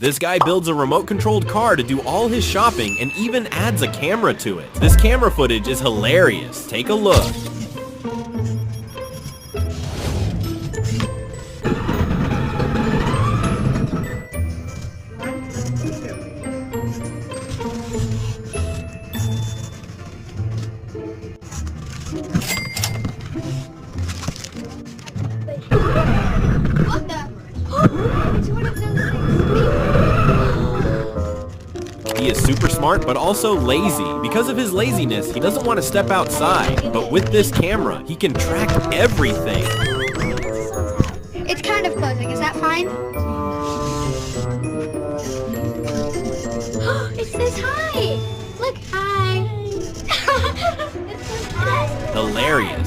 This guy builds a remote-controlled car to do all his shopping and even adds a camera to it. This camera footage is hilarious. Take a look. What the? It's one of those things. He is super smart, but also lazy. Because of his laziness, he doesn't want to step outside. But with this camera, he can track everything. It's kind of closing. Is that fine? It says hi. Look, hi. It says hi. Hilarious.